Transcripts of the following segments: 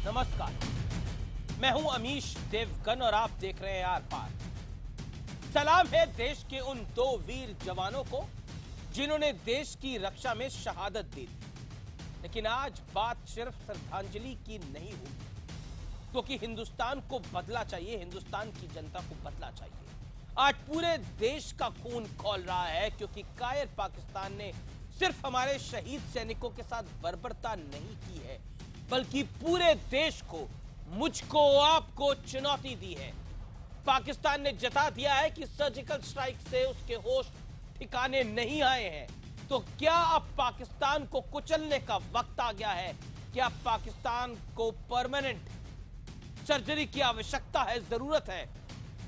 नमस्कार, मैं हूं अमीश देवगन और आप देख रहे हैं आर पार। सलाम है देश के उन दो वीर जवानों को जिन्होंने देश की रक्षा में शहादत दी। लेकिन आज बात सिर्फ श्रद्धांजलि की नहीं होगी, क्योंकि हिंदुस्तान को बदला चाहिए, हिंदुस्तान की जनता को बदला चाहिए। आज पूरे देश का खून खौल रहा है, क्योंकि कायर पाकिस्तान ने सिर्फ हमारे शहीद सैनिकों के साथ बर्बरता नहीं की है, बल्कि पूरे देश को, मुझको, आपको चुनौती दी है। पाकिस्तान ने जता दिया है कि सर्जिकल स्ट्राइक से उसके होश ठिकाने नहीं आए हैं। तो क्या अब पाकिस्तान को कुचलने का वक्त आ गया है? क्या पाकिस्तान को परमानेंट सर्जरी की आवश्यकता है, जरूरत है?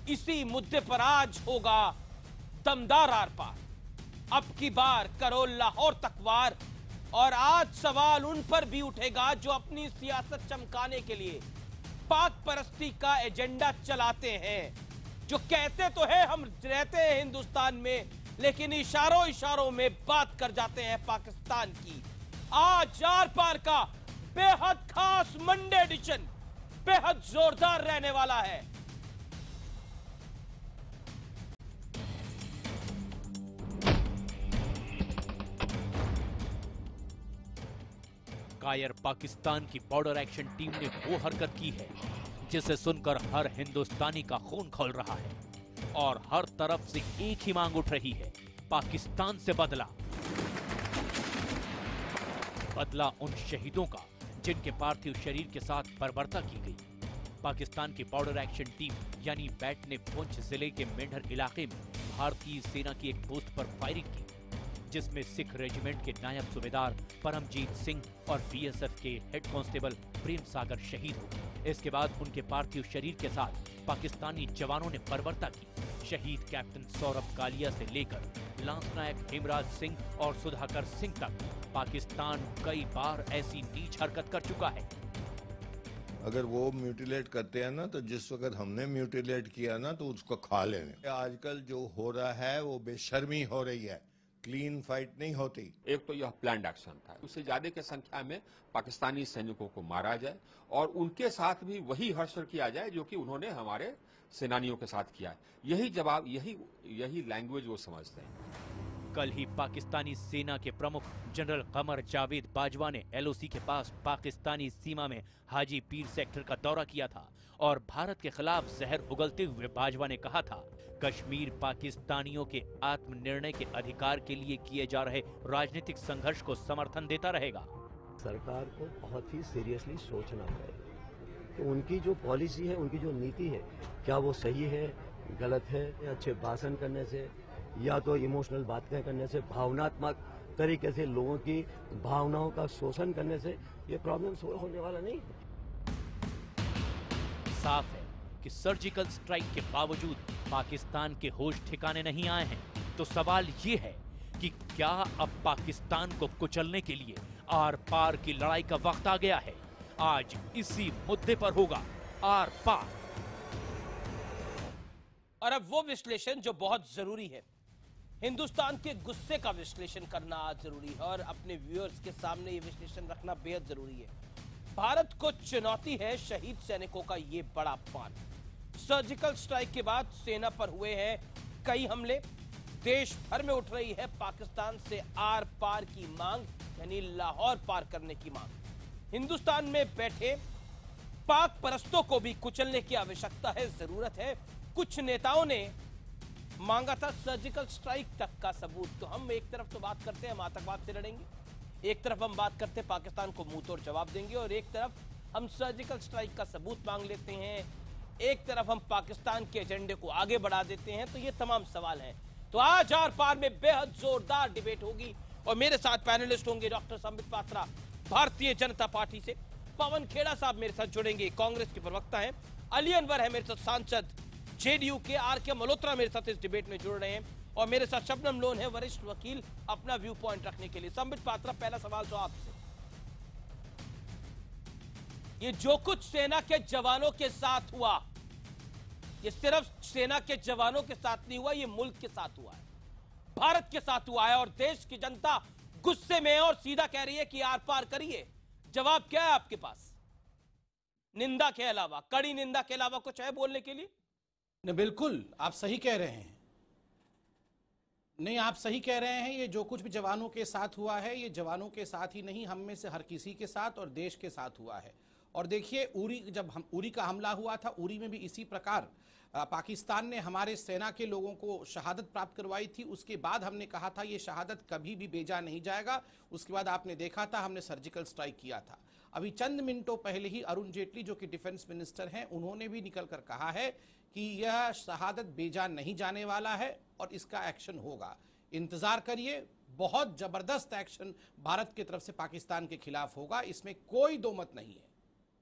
इसी मुद्दे पर आज होगा दमदार आर पार। अब की बार करो लाहौर तक वार, और आज सवाल उन पर भी उठेगा जो अपनी सियासत चमकाने के लिए पाक परस्ती का एजेंडा चलाते हैं, जो कहते तो है हम रहते हैं हिंदुस्तान में, लेकिन इशारों इशारों में बात कर जाते हैं पाकिस्तान की। आज आर पार का बेहद खास मंडे एडिशन बेहद जोरदार रहने वाला है। कायर पाकिस्तान की बॉर्डर एक्शन टीम ने वो हरकत की है जिसे सुनकर हर हिंदुस्तानी का खून खौल रहा है और हर तरफ से एक ही मांग उठ रही है, पाकिस्तान से बदला। बदला उन शहीदों का जिनके पार्थिव शरीर के साथ बर्बरता की गई। पाकिस्तान की बॉर्डर एक्शन टीम यानी बैट ने पुंछ जिले के मेंढर इलाके में भारतीय सेना की एक पोस्ट पर फायरिंग की, जिसमें सिख रेजिमेंट के नायब सूबेदार परमजीत सिंह और बीएसएफ के हेड कांस्टेबल प्रेम सागर शहीद हो। इसके बाद उनके पार्थिव शरीर के साथ पाकिस्तानी जवानों ने बर्बरता की। शहीद कैप्टन सौरभ कालिया से लेकर लांस नायक हेमराज सिंह और सुधाकर सिंह तक पाकिस्तान कई बार ऐसी नीच हरकत कर चुका है। अगर वो म्यूटिलेट करते हैं ना, तो जिस वक्त हमने म्यूटिलेट किया ना, तो उसको खा लेने। आजकल जो हो रहा है वो बेशर्मी हो रही है, क्लीन फाइट नहीं होती। एक तो यह प्लान्ड एक्शन था, उससे ज्यादा की संख्या में पाकिस्तानी सैनिकों को मारा जाए और उनके साथ भी वही हश्र किया जाए जो कि उन्होंने हमारे सेनानियों के साथ किया है। यही जवाब, यही लैंग्वेज वो समझते हैं। कल ही पाकिस्तानी सेना के प्रमुख जनरल कमर जावेद बाजवा ने एलओसी के पास पाकिस्तानी सीमा में हाजी पीर सेक्टर का दौरा किया था और भारत के खिलाफ जहर उगलते हुए बाजवा ने कहा था, कश्मीर पाकिस्तानियों के आत्मनिर्णय के अधिकार के लिए किए जा रहे राजनीतिक संघर्ष को समर्थन देता रहेगा। सरकार को बहुत ही सीरियसली सोचना पड़ेगा कि उनकी जो पॉलिसी है, उनकी जो नीति है, क्या वो सही है, गलत है। अच्छे भाषण करने से या तो इमोशनल बातें करने से, भावनात्मक तरीके से लोगों की भावनाओं का शोषण करने से ये प्रॉब्लम सोल्व होने वाला नहीं है। साफ है कि सर्जिकल स्ट्राइक के बावजूद पाकिस्तान के होश ठिकाने नहीं आए हैं। तो सवाल ये है कि क्या अब पाकिस्तान को कुचलने के लिए आर पार की लड़ाई का वक्त आ गया है? आज इसी मुद्दे पर होगा आर पार। और अब वो विश्लेषण जो बहुत जरूरी है, हिंदुस्तान के गुस्से का विश्लेषण करना आज जरूरी है और अपने व्यूअर्स के सामने ये विश्लेषण रखना बेहद जरूरी है। भारत को चुनौती है शहीद सैनिकों का ये बड़ा अपमान। सर्जिकल स्ट्राइक के बाद सेना पर हुए हैं कई हमले, देश भर में उठ रही है पाकिस्तान से आर पार की मांग, यानी लाहौर पार करने की मांग। हिंदुस्तान में बैठे पाक परस्तों को भी कुचलने की आवश्यकता है, जरूरत है। कुछ नेताओं ने मांगा था सर्जिकल स्ट्राइक तक का सबूत। तो हम एक तरफ तो बात करते हैं हम आतंकवाद से लड़ेंगे, एक तरफ हम बात करते हैं पाकिस्तान को मुंह तोड़ जवाब देंगे, और एक तरफ हम सर्जिकल स्ट्राइक का सबूत मांग लेते हैं, एक तरफ हम पाकिस्तान के एजेंडे को आगे बढ़ा देते हैं। तो ये तमाम सवाल हैं। तो आज आर पार में बेहद जोरदार डिबेट होगी और मेरे साथ पैनलिस्ट होंगे डॉक्टर संबित पात्रा भारतीय जनता पार्टी से, पवन खेड़ा साहब मेरे साथ जुड़ेंगे, कांग्रेस के प्रवक्ता हैं, अली अनवर है मेरे साथ सांसद जेडीयू के, आर के मल्होत्रा मेरे साथ इस डिबेट में जुड़ रहे हैं, और मेरे साथ शबनम लोन है वरिष्ठ वकील, अपना व्यू पॉइंट रखने के लिए। संबित पात्रा, पहला सवाल तो आपसे, ये जो कुछ सेना के जवानों के साथ हुआ, ये सिर्फ सेना के जवानों के साथ नहीं हुआ, ये मुल्क के साथ हुआ है, भारत के साथ हुआ है, और देश की जनता गुस्से में और सीधा कह रही है कि आर पार करिए। जवाब क्या है आपके पास? निंदा के अलावा, कड़ी निंदा के अलावा कुछ है बोलने के लिए? नहीं, बिल्कुल आप सही कह रहे हैं। नहीं, आप सही कह रहे हैं। ये जो कुछ भी जवानों के साथ हुआ है, ये जवानों के साथ ही नहीं, हम में से हर किसी के साथ और देश के साथ हुआ है। और देखिए, उरी का हमला हुआ था, उरी में भी इसी प्रकार पाकिस्तान ने हमारे सेना के लोगों को शहादत प्राप्त करवाई थी। उसके बाद हमने कहा था ये शहादत कभी भी बेजा नहीं जाएगा। उसके बाद आपने देखा था हमने सर्जिकल स्ट्राइक किया था। अभी चंद मिनटों पहले ही अरुण जेटली जो कि डिफेंस मिनिस्टर हैं, उन्होंने भी निकलकर कहा है कि यह शहादत बेजा नहीं जाने वाला है और इसका एक्शन होगा। इंतजार करिए, बहुत जबरदस्त एक्शन भारत की तरफ से पाकिस्तान के खिलाफ होगा, इसमें कोई दो मत नहीं है।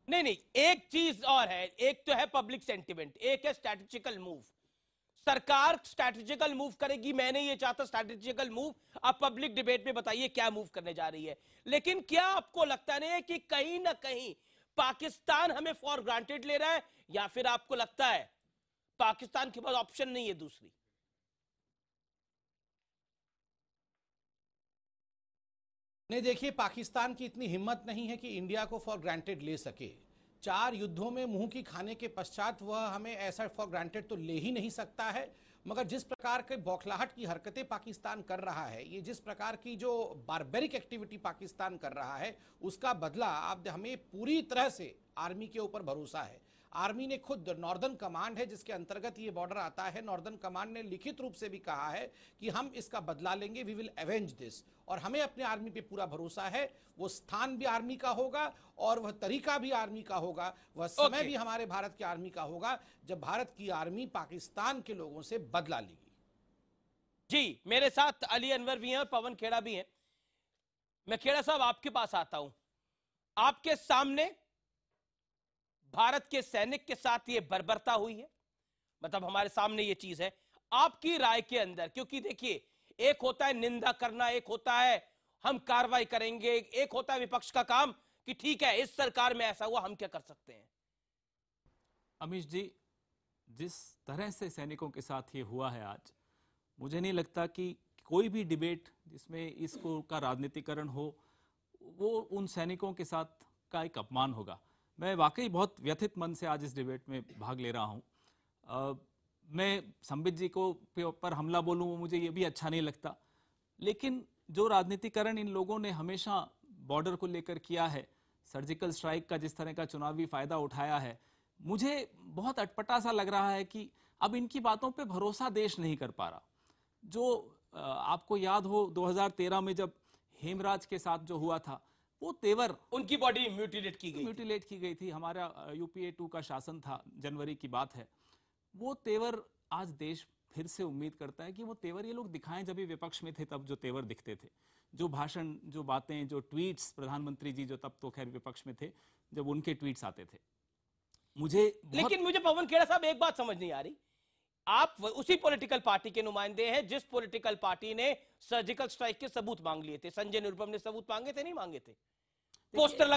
नहीं, एक चीज और है, एक तो है पब्लिक सेंटिमेंट, एक है स्ट्रैटेजिकल मूव। सरकार स्ट्रैटेजिकल मूव करेगी, मैं नहीं ये चाहता स्ट्रैटेजिकल मूव। आप पब्लिक डिबेट में बताइए क्या मूव करने जा रही है। लेकिन क्या आपको लगता नहीं कि कहीं ना कहीं पाकिस्तान हमें फॉर ग्रांटेड ले रहा है, या फिर आपको लगता है पाकिस्तान के पास ऑप्शन नहीं है दूसरी? नहीं, देखिए, पाकिस्तान की इतनी हिम्मत नहीं है कि इंडिया को फॉर ग्रांटेड ले सके। 4 युद्धों में मुंह की खाने के पश्चात वह हमें ऐसा फॉर ग्रांटेड तो ले ही नहीं सकता है। मगर जिस प्रकार के बौखलाहट की हरकतें पाकिस्तान कर रहा है, ये जिस प्रकार की जो बारबेरिक एक्टिविटी पाकिस्तान कर रहा है, उसका बदला आप हमें पूरी तरह से आर्मी के ऊपर भरोसा है। आर्मी ने खुद, नॉर्दर्न कमांड है जिसके अंतर्गत ये बॉर्डर आता है, नॉर्दर्न कमांड ने लिखित रूप से भी कहा है कि हम इसका बदला लेंगे, वी विल एवेंज दिस। और हमें अपने आर्मी पे पूरा भरोसा है। वो स्थान भी आर्मी का होगा और वह तरीका भी आर्मी का होगा, वह समय भी हमारे भारत की आर्मी का होगा जब भारत की आर्मी पाकिस्तान के लोगों से बदला लेगी। जी, मेरे साथ अली अनवर भी हैं और पवन खेड़ा भी हैं। मैं खेड़ा साहब आपके पास आता हूं। आपके सामने भारत के सैनिक के साथ ये बर्बरता हुई है, मतलब हमारे सामने ये चीज है। आपकी राय के अंदर, क्योंकि देखिए, एक होता है निंदा करना, एक होता है हम कार्रवाई करेंगे, एक होता है विपक्ष का काम कि ठीक है इस सरकार में ऐसा हुआ, हम क्या कर सकते हैं। अमीश जी, जिस तरह से सैनिकों के साथ ये हुआ है आज, मुझे नहीं लगता कि कोई भी डिबेट जिसमें इसको का राजनीतिकरण हो, वो उन सैनिकों के साथ का एक अपमान होगा। मैं वाकई बहुत व्यथित मन से आज इस डिबेट में भाग ले रहा हूँ। मैं संबित जी को पर हमला बोलूँ, वो मुझे ये भी अच्छा नहीं लगता। लेकिन जो राजनीतिकरण इन लोगों ने हमेशा बॉर्डर को लेकर किया है, सर्जिकल स्ट्राइक का जिस तरह का चुनावी फायदा उठाया है, मुझे बहुत अटपटा सा लग रहा है कि अब इनकी बातों पे भरोसा देश नहीं कर पा रहा। जो आपको याद हो 2013 में जब हेमराज के साथ जो हुआ था, वो तेवर, उनकी बॉडी म्यूटिलेट की गई थी। हमारा UPA 2 का शासन था, जनवरी की बात है। वो तेवर आज देश फिर से उम्मीद करता है कि वो तेवर ये लोग दिखाएं। जब भी विपक्ष में थे तब जो तेवर दिखते थे, जो भाषण, जो बातें, जो ट्वीट्स, प्रधानमंत्री जी जो तब तो खैर विपक्ष में थे, जब उनके ट्वीट्स आते थे, लेकिन मुझे पवन खेड़ा साहब एक बात समझ नहीं आ रही। आप उसी पॉलिटिकल पार्टी के नुमाइंदे हैं जिस पॉलिटिकल पार्टी ने सर्जिकल स्ट्राइक के सबूत मांग लिए थे। संजय निरुपम ने सबूत मांगे थे, नहीं मांगे थे? पोस्टर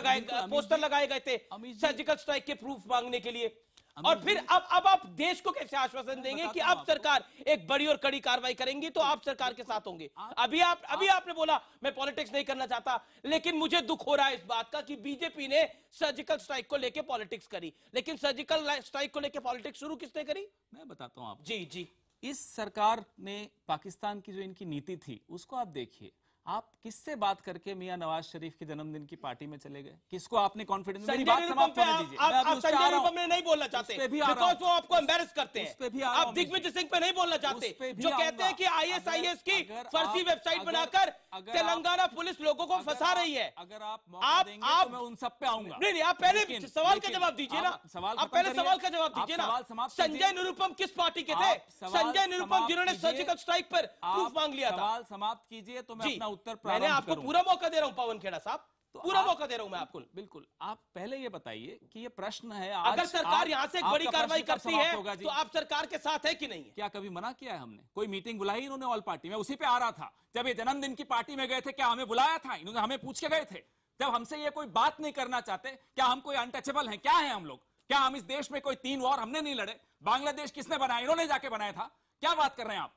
लगाए गए थे सर्जिकल स्ट्राइक के प्रूफ मांगने के लिए। और फिर अब आप देश को कैसे आश्वासन देंगे कि अब सरकार एक बड़ी और कड़ी कार्रवाई करेंगी तो आप सरकार के साथ होंगे? अभी आपने बोला मैं पॉलिटिक्स नहीं करना चाहता, लेकिन मुझे दुख हो रहा है इस बात का कि बीजेपी ने सर्जिकल स्ट्राइक को लेकर पॉलिटिक्स करी। लेकिन सर्जिकल स्ट्राइक को लेकर पॉलिटिक्स शुरू किसने करी? मैं बताता हूं आपको। जी, इस सरकार ने पाकिस्तान की जो इनकी नीति थी उसको आप देखिए। आप किससे बात करके मियां नवाज शरीफ के जन्मदिन की पार्टी में चले गए? किसको आपने कॉन्फिडेंस? मेरी बात समाप्त होने दीजिए। आप संजय निरुपम में नहीं बोलना चाहते बिकॉज़ वो आपको एम्बैरेस करते हैं। आप दिग्विजय सिंह पे नहीं बोलना चाहते जो कहते हैं कि ISIS की फर्जी वेबसाइट बनाकर तेलंगाना पुलिस लोगों को फंसा रही है। अगर आप मौका देंगे तो मैं उन सब पे आऊंगा। नहीं, आप पहले सवाल का जवाब दीजिए ना। आप पहले सवाल का जवाब दीजिए ना। संजय निरुपम किस पार्टी के थे? संजय निरुपम जिन्होंने सर्जिकल स्ट्राइक पर प्रूफ मांग लिया था। सवाल समाप्त कीजिए तो मैं अपना उत्तर मैंने आपको पूरा मौका दे रहा हूं पवन खेड़ा साहब, पूरा मौका दे रहा हूं मैं आपको। बिल्कुल। आप पहले ये बताइए कि ये प्रश्न है, अगर सरकार यहां से एक बड़ी कार्रवाई करती है तो आप सरकार के साथ है कि नहीं है? क्या कभी मना किया है हमने? कोई मीटिंग बुलाई इन्होंने ऑल पार्टी में, उसी पे आ रहा था। जब ये जन्मदिन की पार्टी में गए थे, क्या हमें बुलाया था? इन्होंने हमें पूछ के गए थे? जब हमसे ये कोई बात नहीं करना चाहते, क्या हम कोई अनटचेबल हैं? क्या है हम लोग? क्या हम इस देश में कोई 3 वॉर हमने नहीं लड़े? बांग्लादेश किसने बनाया? इन्होंने जाके बनाया था। क्या बात कर रहे हैं आप?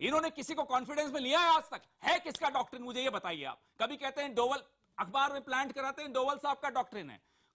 इन्होंने किसी को कॉन्फिडेंस में लिया है आज तक? है किसका डॉक्ट्रिन? मुझे ये बताइए आप। कभी कहते हैं डोवल, अखबार में प्लांट कराते हैं डोवल साहब का डॉक्ट्रिन है।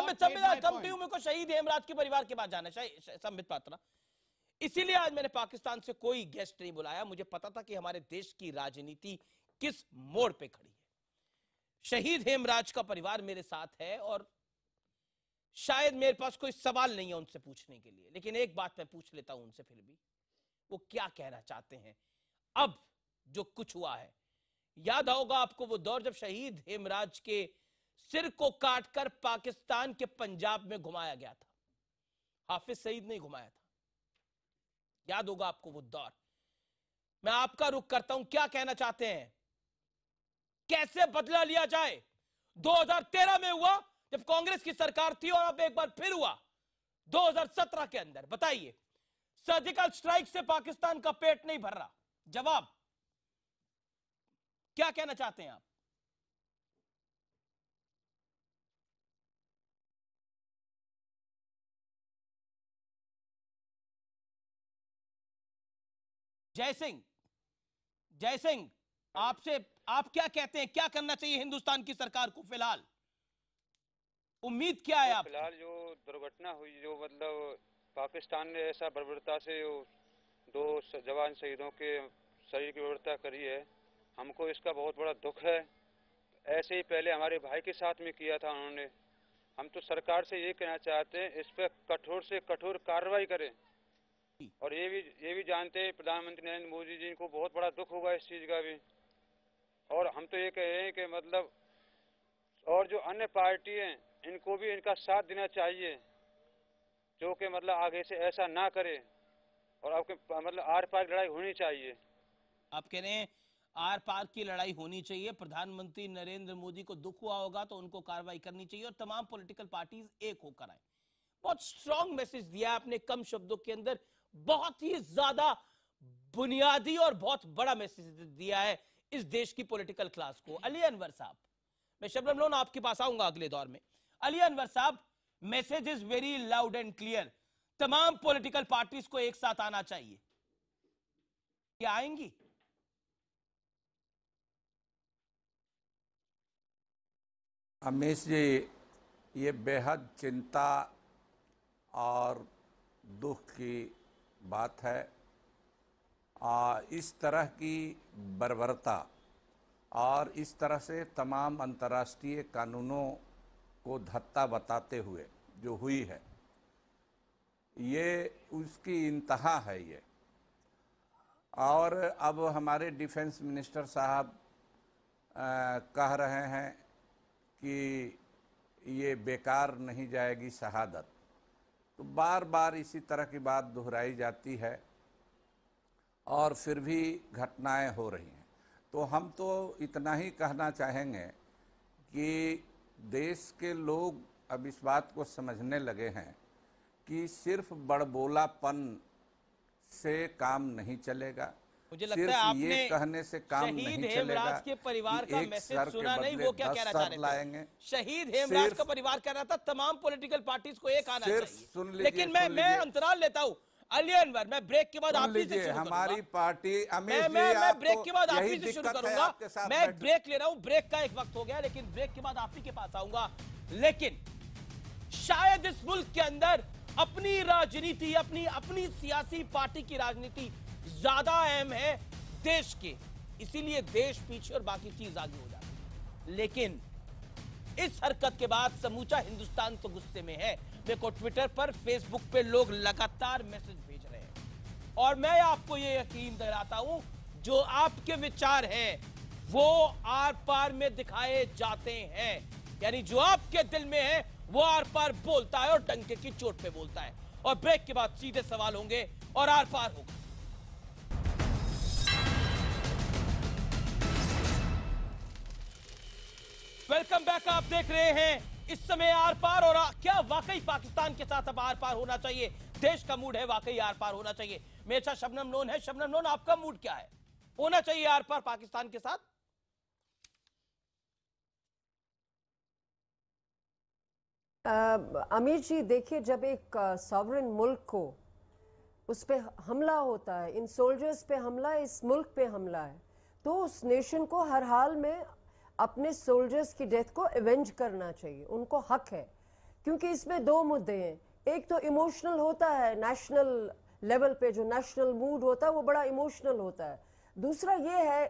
संबित आज कम टू को शहीद हेमराज के परिवार के पास जाना है, संबित पात्रा। इसीलिए आज मैंने पाकिस्तान से कोई गेस्ट नहीं बुलाया। मुझे पता था कि हमारे देश की राजनीति किस मोड़ पे खड़ी है। शहीद हेमराज का परिवार मेरे साथ है और शायद मेरे पास कोई सवाल नहीं है उनसे पूछने के लिए, लेकिन एक बात मैं पूछ लेता हूं उनसे फिर भी, वो क्या कहना चाहते हैं अब जो कुछ हुआ है। याद होगा आपको वो दौर जब शहीद हेमराज के सिर को काटकर पाकिस्तान के पंजाब में घुमाया गया था, हाफिज सईद नहीं घुमाया था। याद होगा आपको वो दौर। मैं आपका रुख करता हूं, क्या कहना चाहते हैं, कैसे बदला लिया जाए। 2013 में हुआ जब कांग्रेस की सरकार थी और अब एक बार फिर हुआ 2017 के अंदर। बताइए, सर्जिकल स्ट्राइक से पाकिस्तान का पेट नहीं भर रहा। जवाब क्या कहना चाहते हैं आप? जय सिंह, आपसे आप क्या कहते हैं, क्या करना चाहिए हिंदुस्तान की सरकार को फिलहाल? उम्मीद क्या है आप? फिलहाल जो दुर्घटना हुई, जो मतलब पाकिस्तान ने ऐसा बर्बरता से दो जवान शहीदों के शरीर की बर्बरता करी है, हमको इसका बहुत बड़ा दुख है। ऐसे ही पहले हमारे भाई के साथ में किया था उन्होंने। हम तो सरकार से ये कहना चाहते हैं, इस पर कठोर से कठोर कार्रवाई करें। और ये भी जानते हैं प्रधानमंत्री नरेंद्र मोदी जी को बहुत बड़ा दुख होगा इस चीज का भी। और हम तो ये कह रहे हैं कि मतलब और जो अन्य पार्टी हैं इनको भी इनका साथ देना चाहिए, जो कि मतलब आगे से ऐसा ना करे। और आपके मतलब आर पार लड़ाई होनी चाहिए। आप कह रहे हैं आर पार की लड़ाई होनी चाहिए, प्रधानमंत्री नरेंद्र मोदी को दुख हुआ होगा तो उनको कार्रवाई करनी चाहिए और तमाम पॉलिटिकल पार्टीज एक होकर आए। बहुत स्ट्रांग मैसेज दिया आपने कम शब्दों के अंदर, बहुत ही ज्यादा बुनियादी और बहुत बड़ा मैसेज दिया है इस देश की पॉलिटिकल क्लास को। अली अनवर साहब, मैं शबनम लोन आपके पास आऊंगा अगले दौर में। अली अनवर साहब, message is very loud and clear, तमाम पॉलिटिकल पार्टीज को एक साथ आना चाहिए, क्या आएंगी? अमीश जी, ये बेहद चिंता और दुख की बात है। इस तरह की बर्बरता और इस तरह से तमाम अंतर्राष्ट्रीय कानूनों को धत्ता बताते हुए जो हुई है, ये उसकी इंतहा है ये। और अब हमारे डिफेंस मिनिस्टर साहब कह रहे हैं कि ये बेकार नहीं जाएगी शहादत। तो बार बार इसी तरह की बात दोहराई जाती है और फिर भी घटनाएं हो रही हैं। तो हम तो इतना ही कहना चाहेंगे कि देश के लोग अब इस बात को समझने लगे हैं कि सिर्फ बड़बोलापन से काम नहीं चलेगा। मुझे लगता है आपने ये कहने से काम नहीं चलेगा। हेमराज के परिवार का मैसेज सुना नहीं, वो क्या कहना चाह रहे थे? शहीद हेमराज का परिवार कह रहा था तमाम पॉलिटिकल पार्टीज को एक आना चाहिए। लेकिन मैं अंतराल लेता हूं। अली अनवर, मैं ब्रेक के बाद आप ही से शुरू हमारी पार्टी मैं ब्रेक के बाद आप ही से शुरू करूंगा। मैं ब्रेक ले रहा हूं, ब्रेक का एक वक्त हो गया, लेकिन ब्रेक के बाद आप ही के पास आऊंगा। लेकिन शायद इस मुल्क के अंदर अपनी राजनीति, अपनी सियासी पार्टी की राजनीति ज्यादा अहम है देश के, इसीलिए देश पीछे और बाकी चीज आगे हो जाती है। लेकिन इस हरकत के बाद समूचा हिंदुस्तान तो गुस्से में है। देखो ट्विटर पर, फेसबुक पे लोग लगातार मैसेज भेज रहे हैं और मैं आपको ये यकीन दिलाता हूं, जो आपके विचार हैं वो आर पार में दिखाए जाते हैं। यानी जो आपके दिल में है वो आर पार बोलता है और डंके की चोट पे बोलता है। और ब्रेक के बाद सीधे सवाल होंगे और आर पार होगा। वेलकम बैक, आप देख रहे हैं इस समय आर पार। और क्या वाकई पाकिस्तान के साथ अब आर पार होना चाहिए? देश का मूड है वाकई आर पार होना चाहिए। मेरे साथ शबनम लोन है। शबनम लोन, आपका मूड क्या है? होना चाहिए आर पार पाकिस्तान के साथ? अमीर जी, देखिए, जब एक सॉवरेन मुल्क को उस पे हमला होता है, इन सोल्जर्स पे हमला, इस मुल्क पे हमला है, तो उस नेशन को हर हाल में अपने सोल्जर्स की डेथ को एवेंज करना चाहिए। उनको हक है, क्योंकि इसमें दो मुद्दे हैं। एक तो इमोशनल होता है, नेशनल लेवल पे जो नेशनल मूड होता है वो बड़ा इमोशनल होता है। दूसरा ये है,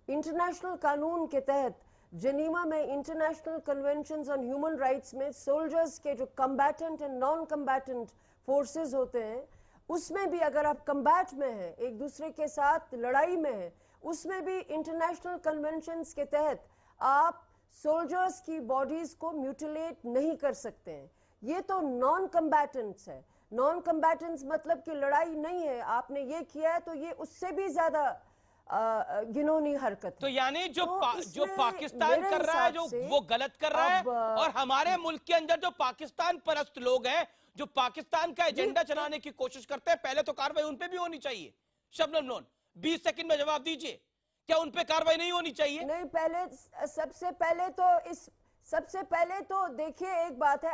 इंटरनेशनल कानून के तहत जेनीवा में international conventions on human rights में सोल्जर्स के जो कम्बैटेंट एंड नॉन कम्बैटेंट फोर्सेस होते हैं, उसमें भी अगर आप कम्बैट में हैं, एक दूसरे के साथ लड़ाई में हैं, उसमें भी इंटरनेशनल कन्वेंशंस के तहत आप सोल्जर्स की बॉडीज को म्यूटिलेट नहीं कर सकते हैं। ये तो नॉन कम्बैटेंट्स है। नॉन कम्बैटेंट्स मतलब कि लड़ाई नहीं है, आपने ये किया है, तो ये उससे भी ज्यादा गिनौनी हरकत। तो यानी जो पाकिस्तान कर रहा है जो वो गलत कर रहा है, और हमारे मुल्क के अंदर जो पाकिस्तान परस्त लोग हैं, जो पाकिस्तान का एजेंडा चलाने की कोशिश करते हैं, पहले तो कार्रवाई उन पे भी होनी चाहिए। शबनम लोन, 20 सेकंड में जवाब दीजिए, क्या उन पे कार्रवाई नहीं होनी चाहिए? नहीं, पहले सबसे पहले तो इस सबसे पहले तो देखिए एक बात है,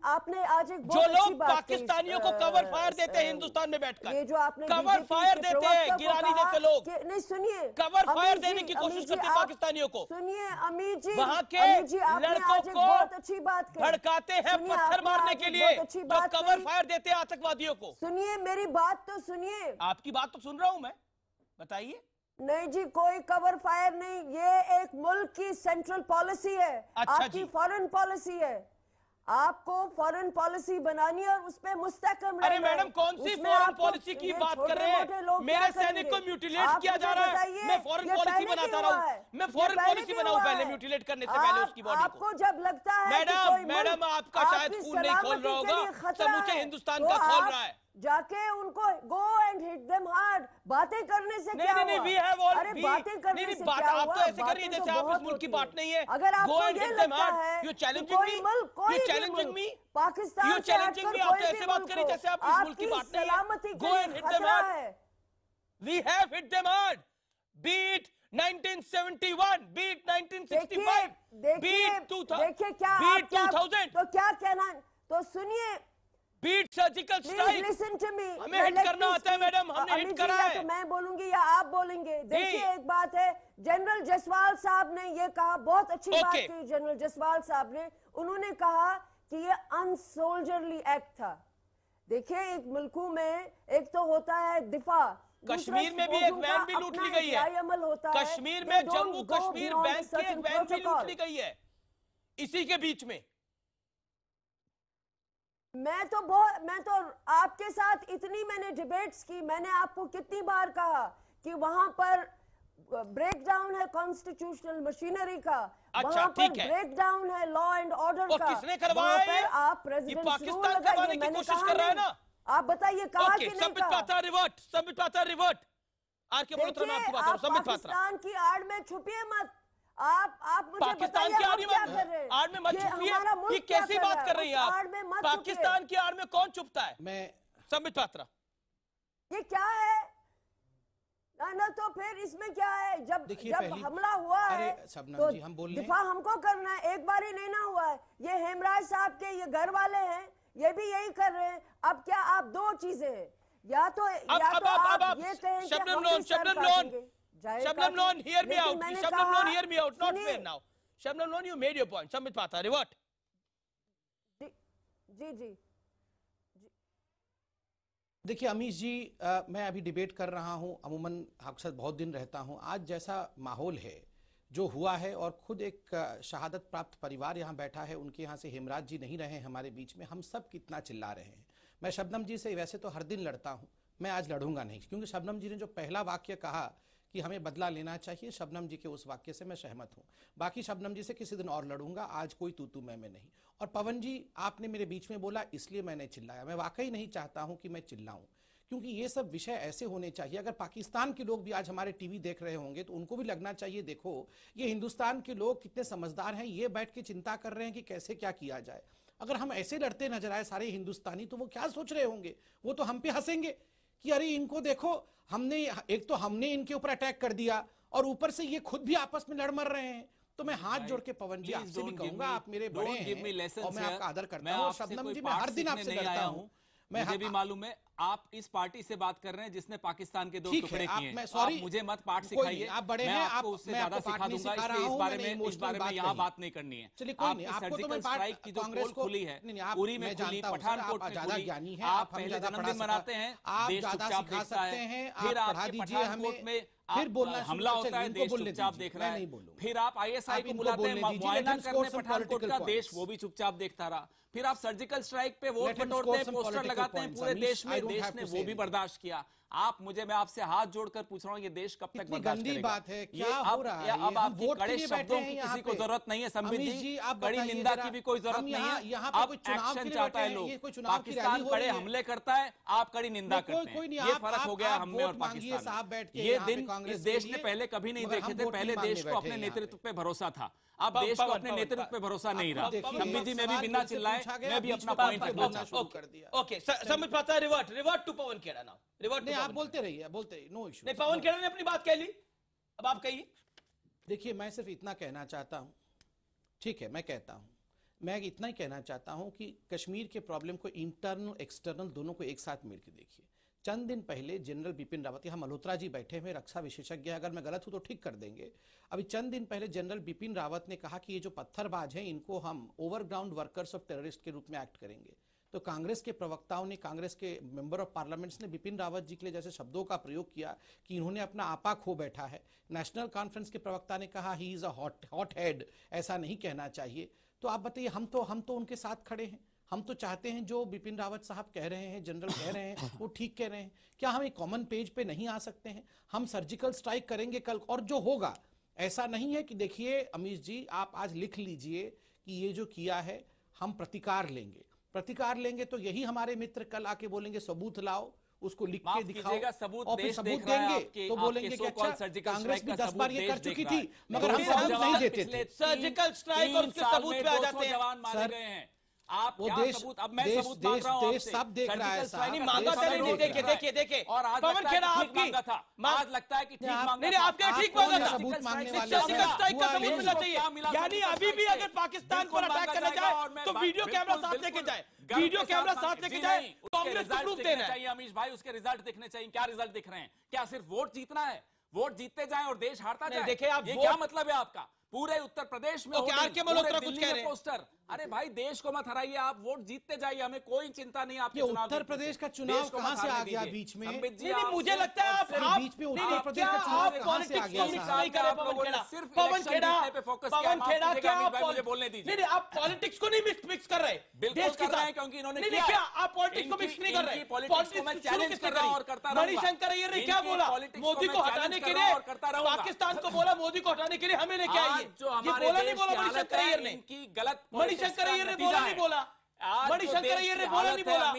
आपने आज एक जो बहुत अच्छी लोग बात पाकिस्तानियों को कवर फायर देते हैं हिंदुस्तान में बैठकर, ये जो आपने कवर BJP फायर के देते प्रवक्ता हैं को गिरानी कहा जैसे लोग, कि नहीं सुनिए, कवर फायर अमीर देने जी, की कोशिश अमीर जी, करते हैं आप पाकिस्तानियों को। सुनिए अमीर जी, वहां के अमीर जी, आपने लड़कों आज एक को बहुत अच्छी बात कही। भड़काते हैं सुनिए, पत्थर आपने मारने आज के एक लिए, बहुत अच्छी जो बात कवर कही। फायर देते हैं आतंकवादियों को। सुनिए मेरी बात तो सुनिए। आपकी बात तो सुन रहा हूं मैं, बताइए। नहीं जी, कोई कवर फायर नहीं, ये एक मुल्क की सेंट्रल पॉलिसी है। अच्छा आपकी जी। फॉरेन पॉलिसी है, आपको फॉरेन पॉलिसी बनानी है और उस पे मुस्तकम अरे रहना है। मैडम कौन सी उसमें फॉरेन आपको पॉलिसी की ये बात कर रहे छोटे-मोटे हैं? लोग मेरे क्या सैनिक को करेंगे? म्यूटिलेट आप किया मुझे जा रहा है, बताइए, मैं फॉरेन ये पॉलिसी पहले बनाता क्यों रहा हुआ हूं, है? मैं ये फॉरेन पहले पॉलिसी क्यों बनाऊं हुआ पहले है? म्यूटिलेट करने से पहले उसकी बॉडी को। आपको जब लगता है कि मैडम, कोई मुल्क मैडम, आपका शायद आपकी खून नहीं खोल सलामती रहा के लिए होगा, खतरा समूचे है, हिंदुस्तान तो का खोल आप रहा है। जाके उनको go and hit them hard. बातें करने से क्या नहीं, हुआ? we have all- अरे we- बातें करने नहीं, से बात क्या आप हुआ? तो ऐसे कर रही बातें है तो जैसे आप बहुत इस मुल्क की होती बात नहीं है। अगर Go आपको and ये hit them लगता hard. है You कि challenging कोई me? मुल्क, कोई You भी challenging मुल्क, me? पाकिस्तान You से challenging हटकर me? आप कोई तो भी ऐसे बात मुल्क करी हो, जैसे आप इस मुल्क की आपकी बात नहीं है। सलामती के Go लिए and hit them खतरा hard. है। We have hit them hard. Beat 1971, beat 1965, beat 2000, देखिए क्या beat आप क्या 2000, तो क्या कहना, तो सुनिए, beat surgical please strike. Listen to me. हमें हिट करना आता है मैडम, हमने हिट करा या है। तो मैं बोलूंगी या आप बोलेंगे। देखिए नहीं। एक बात है, जनरल जसवाल साहब ने ये कहा, बहुत अच्छी बात Okay. की जनरल जसवाल साहब ने, उन्होंने कहा कि ये अनसोल्जरली एक्ट था। देखिए एक मुल्कों में एक तो होता है दिफा, कश्मीर में भी एक वैन भी लूट ली गई है। अमल होता है। कश्मीर They में don't Jammu go Kashmir beyond bank a की एक certain वैन भी protocol. लूट ली गई है इसी के बीच में। मैं तो आपके साथ इतनी मैंने डिबेट्स की, मैंने आपको कितनी बार कहा कि वहां पर ब्रेक डाउन है कॉन्स्टिट्यूशनल मशीनरी का, अच्छा, वहां पर ठीक है। ब्रेक डाउन है लॉ एंड ऑर्डर और का। किसने करवाया वहां पर ये? आप ये प्रेसिडेंट पाकिस्तान करवाने की कोशिश कर रहा है ना? आप बताइए कहा ओके, कि नहीं संबित कहा? Patra revert, Sambit Patra revert. R K Malhotra मैं आपकी बात कर रहा हूं, संबित पात्रा। पाकिस्तान की आड़ में छुपिए मत। आप मुझे पाकिस्तान बताइए की हम क्या कर रहे हैं? आड़ में मत ये छुपिए। हमारा मुल्क ये क्या कैसी कर रहा बात है? कर रही हैं उस आप? आड़ में मत पाकिस्तान छुपिए। की आड़ में कौन छुपता है? मैं संबित पात्रा। ये क्या है ना, तो फिर इसमें क्या है? जब देखिए, जब पहली- हमला हुआ है अरे शबनम तो जी, हम बोल रहे हैं। दिफा हमको करना है, एक बार ही नहीं ना हुआ है। ये हेमराज साहब के ये घर वाले हैं, ये भी यही कर रहे हैं। अब क्या आप दो चीजें हैं, या तो अब आप ये कहें कि शबनम हम लोन, भी सर शबनम काटेंगे। लोन, जाहिर शबनम काटेंगे। लोन, hear me लेकिन out. मैंने शबनम कहा- Lone, hear me out. Not सुनिए, fair now. Shabnam Lone, you made your point. Sambit Patra revert. जी जी देखिए अमीश जी, मैं अभी डिबेट कर रहा हूं, अमूमन अक्सर बहुत दिन रहता हूं। आज जैसा माहौल है, जो हुआ है, और खुद एक शहादत प्राप्त परिवार यहाँ बैठा है, उनके यहाँ से हेमराज जी नहीं रहे हमारे बीच में, हम सब कितना चिल्ला रहे हैं। मैं शबनम जी से वैसे तो हर दिन लड़ता हूँ, मैं आज लड़ूंगा नहीं, क्योंकि शबनम जी ने जो पहला वाक्य कहा कि हमें बदला लेना चाहिए, शबनम जी के उस वाक्य से मैं सहमत हूँ। बाकी शबनम जी से किसी दिन और लड़ूंगा, आज कोई तू मैं नहीं। और पवन जी, आपने मेरे बीच में बोला इसलिए मैंने चिल्लाया। मैं वाकई नहीं चाहता हूँ कि मैं चिल्लाऊं, क्योंकि ये सब विषय ऐसे होने चाहिए। अगर पाकिस्तान के लोग भी आज हमारे टीवी देख रहे होंगे तो उनको भी लगना चाहिए, देखो ये हिंदुस्तान के लोग कितने समझदार हैं, ये बैठ के चिंता कर रहे हैं कि कैसे क्या किया जाए। अगर हम ऐसे लड़ते नजर आए सारे हिंदुस्तानी, तो वो क्या सोच रहे होंगे? वो तो हम पे हंसेंगे कि अरे इनको देखो, हमने एक तो हमने इनके ऊपर अटैक कर दिया और ऊपर से ये खुद भी आपस में लड़ मर रहे हैं। तो मैं हाथ जोड़ के पवन जी आपसे भी कहूंगा, आप मेरे बड़े हैं और मैं आपका आदर करता हूँ। शबनम जी, मैं हर दिन आपसे लड़ता हूँ। मुझे भी मालूम है आप इस पार्टी से बात कर रहे हैं जिसने पाकिस्तान के दो टुकड़े किए हैं। आप मुझे मत पाठ सिखाइए, आप बड़े मैं हैं, आपको उससे ज्यादा सिखा दूंगा, इसलिए इस बारे में यहाँ बात नहीं करनी है। चलिए कोई नहीं, आपको तो मैं स्ट्राइक की जो पोल खुली है, उरी में खुली, पठानकोट में खुली, आप पहले जन्मदिन मनाते हैं, देश चुपचाप देखता है, फिर आपके पठानकोट में फिर बोलना हमला होता है, देश चुपचाप देख रहा है, फिर आप ISI को बुलाते हैं मुआयना करने पठानकोट का, देश वो भी चुपचाप देखता रहा, फिर आप सर्जिकल स्ट्राइक पे वोट बटोरते हैं, पोस्टर लगाते हैं पूरे देश में, देश ने वो भी बर्दाश्त किया। मैं आपसे हाथ जोड़कर पूछ रहा हूँ, ये देश कब तक बर्दाश्त करेगा? बात है, क्या हो रहा है? अब आपकी कड़े शब्दों की किसी को जरूरत नहीं है संबित जी, कड़ी निंदा की भी कोई जरूरत नहीं है। अब एक्शन चाहता है लोग, पाकिस्तान कड़े हमले करता है, आप कड़ी निंदा करते हैं, ये फर्क हो गया हम में और पाकिस्तान में। ये दिन इस देश ने पहले कभी नहीं देखे थे। पहले देश को अपने नेतृत्व पे भरोसा था, अब देश को अपने नेतृत्व पे भरोसा नहीं रहा। संबित जी, मैं भी बिना चिल्लाए मैं भी अपना पॉइंट रखना चाहता हूं। Okay, Sambit Patra revert to Pawan Khera now. Revert नहीं, आप बोलते रहिए, बोलते, नो इशू। नहीं, पवन खेड़ा ने अपनी बात कह ली, अब आप कहिए। देखिए, मैं सिर्फ इतना कहना चाहता हूं ठीक है, मैं कहता हूं, मैं इतना ही कहना चाहता हूं कि कश्मीर के प्रॉब्लम को इंटरनल एक्सटर्नल दोनों को एक साथ मिलकर देखिए। चंद दिन पहले जनरल बिपिन रावत, यहाँ मल्होत्रा जी बैठे हुए रक्षा विशेषज्ञ, अगर मैं गलत हूं तो ठीक कर देंगे। अभी चंद दिन पहले जनरल बिपिन रावत ने कहा कि ये जो पत्थरबाज हैं इनको हम ओवरग्राउंड वर्कर्स ऑफ टेररिस्ट के रूप में एक्ट करेंगे। तो कांग्रेस के प्रवक्ताओं ने, कांग्रेस के मेंबर ऑफ पार्लियामेंट्स ने बिपिन रावत जी के लिए जैसे शब्दों का प्रयोग किया कि इन्होंने अपना आपा खो बैठा है। नेशनल कॉन्फ्रेंस के प्रवक्ता ने कहा he is a hot head, ऐसा नहीं कहना चाहिए। तो आप बताइए, हम तो उनके साथ खड़े हैं। हम तो चाहते हैं जो बिपिन रावत साहब कह रहे हैं, जनरल कह रहे हैं, वो ठीक कह रहे हैं। क्या हम एक कॉमन पेज पे नहीं आ सकते हैं? हम सर्जिकल स्ट्राइक करेंगे कल, और जो होगा, ऐसा नहीं है कि देखिए अमीश जी, आप आज लिख लीजिए कि ये जो किया है हम प्रतिकार लेंगे। प्रतिकार लेंगे तो यही हमारे मित्र कल आके बोलेंगे सबूत लाओ, उसको लिख के दिखाओ, सबूत और फिर सबूत देंगे तो बोलेंगे कि अच्छा कांग्रेस भी 10 बार ये कर चुकी थी, मगर हम सबूत नहीं देते थे। सर्जिकल स्ट्राइक और उसके सबूत पे आ जाते हैं। जवान मारे गए हैं, आप वो क्या देश, सबूत? अब मैं सबूत मांग रहा हूं आपसे। सब देख रहा है साहब। नहीं मांगा था, नहीं देखिए और आज पवन लगता है खेड़ा कि ठीक आपकी मांगा था, आज लगता है कि ठीक मांगा नहीं, था। आपके ठीक मांगा था। सबूत मांगने वाले सर्जिकल स्ट्राइक का सबूत मिलना देश को चाहिए। क्या मिला यानी सर्जिकल अभी भी स्ट्राइक अगर से? पाकिस्तान बिल्कुल पर अटैक मांगा करना जाएगा, और चाहे मैं तो वीडियो कैमरा बिल्कुल, साथ लेके बिल्कुल जाए, गर्व वीडियो के कैमरा साथ साथ लेके जी जाए, नहीं, उसके कांग्रेस को रिजल्ट प्रूफ दिखने देना है। चाहिए अमीश भाई, उसके रिजल्ट दिखने चाहिए। क्या रिजल्ट दिख रहे हैं? क्या सिर्फ वोट जीतना है? वोट जीतते जाएं और देश हारता जाए? देखिए आप ये क्या मतलब है आपका? पूरे उत्तर प्रदेश में ओके, आर के मल्होत्रा कुछ कह रहे हैं। पोस्टर, अरे भाई देश को मत हराइए, आप वोट जीतते जाइए, हमें कोई चिंता नहीं आपके ये चुनाव उत्तर जीतने प्रदेश से। का चुनाव देश को कहां मत से आ हारने गया दीजिए। बीच में? संबित जी, नहीं, आप मुझे सिर्फ लगता है और आप सिर्फ- बीच में नहीं, उत्तर नहीं, प्रदेश क्या का चुनाव आप कहां से पॉलिटिक्स आ गया को मिक्स साहब? नहीं करे पवन खेड़ा? सिर्फ पवन इलेक्शन खेड़ा, जीतने पे फोकस किया। पवन माफ खेड़ा, कीजिएगा क्या अमित आप भाई, मुझे बोलने दीजिए। नहीं, आप पॉलिटिक्स को नहीं मिक्स कर रहे, बिल्कुल देश के कर रहे हैं, साथ। क्योंकि इन्होंने नहीं, किया क्या है। आप पॉलिटिक्स को मिक्स नहीं कर रहे? पॉलिटिक्स को मैं चैलेंज कर रहा हूं और करता रहूंगा। मणिशंकर अय्यर ने क्या इनकी बोला? पॉलिटिक्स को मोदी मैं को चैलेंज हटाने कर के रहा हूं लिए और करता रहूंगा। पाकिस्तान को बोला, मोदी को हटाने के लिए हमें लेके आइए। आज जो ये हमारे बोला नहीं देश बोला की हालत मणिशंकर है, अय्यर ने? इनकी गलत मणिशंकर अय्यर ने बोला नहीं बोला? आज मणिशंकर अय्यर ने बोला नहीं बोला?